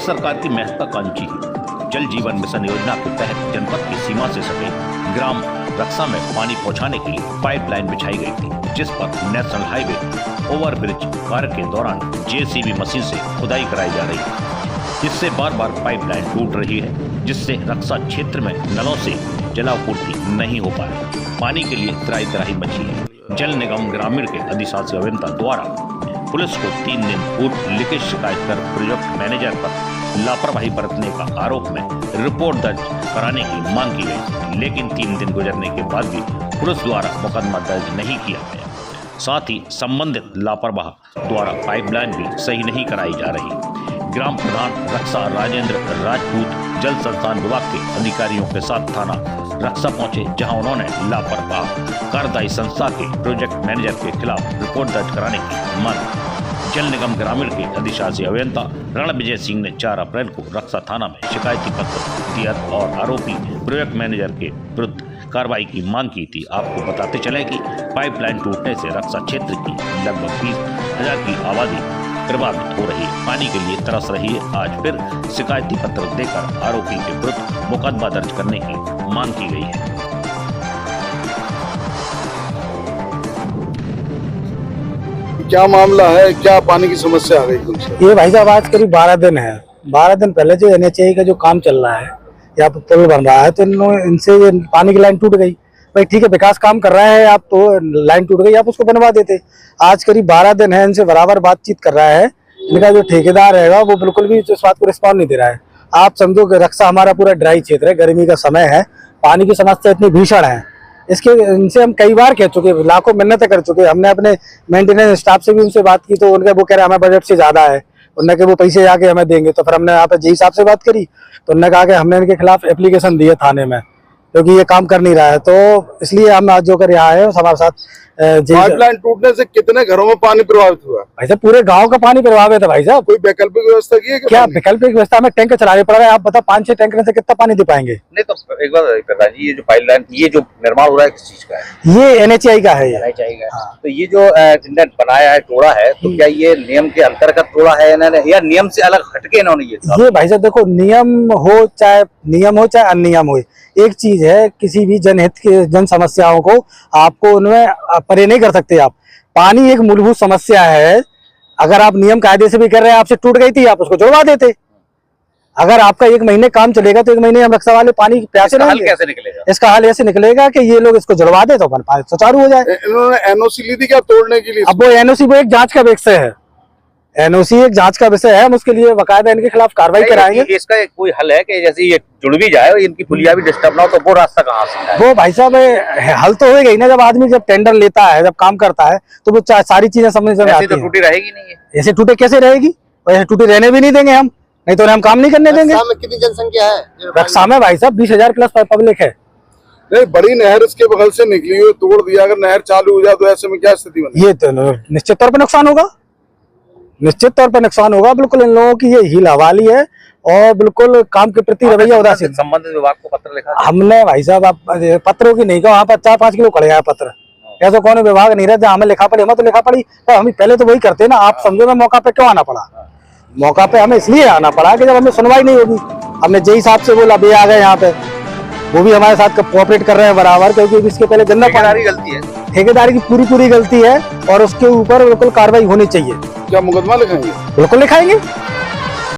सरकार की महत्वाकांक्षी जल जीवन मिशन योजना के तहत जनपद की सीमा से सटे ग्राम रक्षा में पानी पहुंचाने के लिए पाइपलाइन बिछाई गई थी, जिस पर नेशनल हाईवे ओवरब्रिज कार्य के दौरान जेसीबी मशीन से खुदाई कराई जा रही है, जिससे बार बार पाइपलाइन टूट रही है, जिससे रक्षा क्षेत्र में नलों से जलापूर्ति नहीं हो पा रही। पानी के लिए त्राही त्राही मची है। जल निगम ग्रामीण के अधिशासी अभियंता द्वारा पुलिस को 3 दिन पूर्व लिखित शिकायत कर प्रोजेक्ट मैनेजर पर लापरवाही बरतने का आरोप में रिपोर्ट दर्ज कराने की मांग की गई, लेकिन 3 दिन गुजरने के बाद भी पुलिस द्वारा मुकदमा दर्ज नहीं किया गया। साथ ही संबंधित लापरवाह द्वारा पाइपलाइन भी सही नहीं कराई जा रही। ग्राम प्रधान रक्षा राजेंद्र राजपूत जल संस्थान विभाग के अधिकारियों के साथ थाना रक्षा पहुंचे, जहां उन्होंने लापरवाह कार्यदायी संस्था के प्रोजेक्ट मैनेजर के खिलाफ रिपोर्ट दर्ज कराने की मांग। जल निगम ग्रामीण के अधिशासी अभियंता रणविजय सिंह ने 4 अप्रैल को रक्षा थाना में शिकायती पत्र दिया और आरोपी प्रोजेक्ट मैनेजर के विरुद्ध कार्रवाई की मांग की थी। आपको बताते चले कि पाइपलाइन टूटने से रक्षा क्षेत्र की लगभग 20,000 की आबादी प्रभावित हो रही है, पानी के लिए तरस रही है। आज फिर शिकायती पत्र देकर आरोपी के विरुद्ध मुकदमा दर्ज करने की मांग की गई है। क्या मामला है, क्या पानी की समस्या आ गई? ये भाई साहब आज करीब 12 दिन है। 12 दिन पहले जो NHAI का जो काम चल रहा है, यहाँ पर पुल बन रहा है, तो इनसे पानी की लाइन टूट गई। भाई ठीक है, विकास काम कर रहा है, आप तो लाइन टूट गई, आप उसको बनवा देते। आज करीब 12 दिन है, इनसे बराबर बातचीत कर रहा है। इनका जो ठेकेदार रहेगा वो बिल्कुल भी इस बात को रिस्पॉन्ड नहीं दे रहा है। आप समझो कि रक्षा हमारा पूरा ड्राई क्षेत्र है, गर्मी का समय है, पानी की समस्या इतनी भीषण है। इसके इनसे हम कई बार कह चुके, लाखों मिन्नतें कर चुके। हमने अपने मेंटेनेंस स्टाफ से भी उनसे बात की, तो उनका वो कह रहे हमें बजट से ज्यादा है, उन्होंने कहा वो पैसे जाके हमें देंगे। तो फिर हमने यहाँ पे जेई साहब से बात करी, तो उन्होंने कहा कि हमने इनके खिलाफ एप्लीकेशन दिए थाने में, क्योंकि ये काम कर नहीं रहा है। तो इसलिए हम आज जो कर यहाँ आए हमारे साथ। पाइपलाइन टूटने से कितने घरों में पानी प्रभावित हुआ? भाई साहब पूरे गांव का पानी प्रभावित है। भाई साहब कोई वैकल्पिक व्यवस्था की है क्या? वैकल्पिक व्यवस्था में टैंकर चलाने पड़ रहा है। आप बताओ 5-6 टैंकर से कितना पानी दे पाएंगे? नहीं तो एक बार प्रधान जी, ये जो पाइपलाइन ये जो निर्माण हो रहा है किस चीज का है? ये NHAI का है। NHAI का। हाँ। तो ये जो इन्होंने बनाया है, तोड़ा है, तो क्या ये नियम के अंतर्गत तोड़ा है इन्होंने, या नियम से अलग हटके इन्होंने ये भाई साहब देखो, नियम हो चाहे अनियम हो, एक चीज है, किसी भी जनहित के जन समस्याओं को आपको उनमें परे नहीं कर सकते आप। पानी एक मूलभूत समस्या है। अगर आप नियम कायदे से भी कर रहे हैं, आपसे टूट गई थी, आप उसको जुड़वा देते। अगर आपका 1 महीने काम चलेगा तो 1 महीने हम रक्षा वाले पानी प्यासे रहेंगे। हल कैसे निकलेगा? इसका हल ऐसे निकलेगा कि ये लोग इसको जुड़वा दे तो अपन सुचारू हो जाए। इन्होंने NOC ली थी क्या तोड़ने के लिए? अब वो NOC वो एक जांच का विषय है। NOC एक जांच का विषय है, हम उसके लिए बाकायदा इनके खिलाफ कार्रवाई कराएंगे। इसका कोई हल है कि जैसे ये जुड़ भी जाए, इनकी पुलिया भी डिस्टर्ब ना हो, तो वो रास्ता कहाँ से है? वो भाई साहब हल तो होगा ही ना। जब आदमी जब टेंडर लेता है, जब काम करता है, तो वो सारी चीजें समझ में आती हैं। टूटी रहेगी नहीं, ऐसे टूटे कैसे रहेगी? और ऐसे टूटे रहने भी नहीं देंगे हम, नहीं तो हम काम नहीं करने देंगे। रक्षा में कितनी जनसंख्या है? रक्षा में भाई साहब 20,000 प्लस पब्लिक है। नहीं, बड़ी नहर इसके बगल से निकली हो, तोड़ दिया, अगर नहर चालू हो जाए तो ऐसे में क्या स्थिति बनेगी? ये तो निश्चित तौर पर नुकसान होगा, निश्चित तौर पर नुकसान होगा। बिल्कुल इन लोगों की ये हील हवाली है और बिल्कुल काम के प्रति रवैया उदासीन। संबंधित विभाग को पत्र लिखा हमने भाई साहब, आप पत्रों की नहीं कहा, वहाँ पर 4-5 किलो पड़ गया पत्र। ऐसा कौन विभाग नहीं रहता हमें लिखा पड़ी, हमें तो लिखा पड़ी, तो हम पहले तो वही करते ना। आप समझो, मैं मौका पे क्यों आना पड़ा? मौका पे हमें इसलिए आना पड़ा कि जब हमें सुनवाई नहीं होगी, हमने जेई साहब से बोला, वे आ गए यहाँ पे, वो भी हमारे साथ कोऑपरेट कर रहे हैं बराबर, क्योंकि इसके पहले गंदा ठेकेदारी गलती है, ठेकेदारी की पूरी गलती है और उसके ऊपर बिल्कुल कार्रवाई होनी चाहिए। क्या मुकदमा लिखाएंगे? बिल्कुल लिखाएंगे।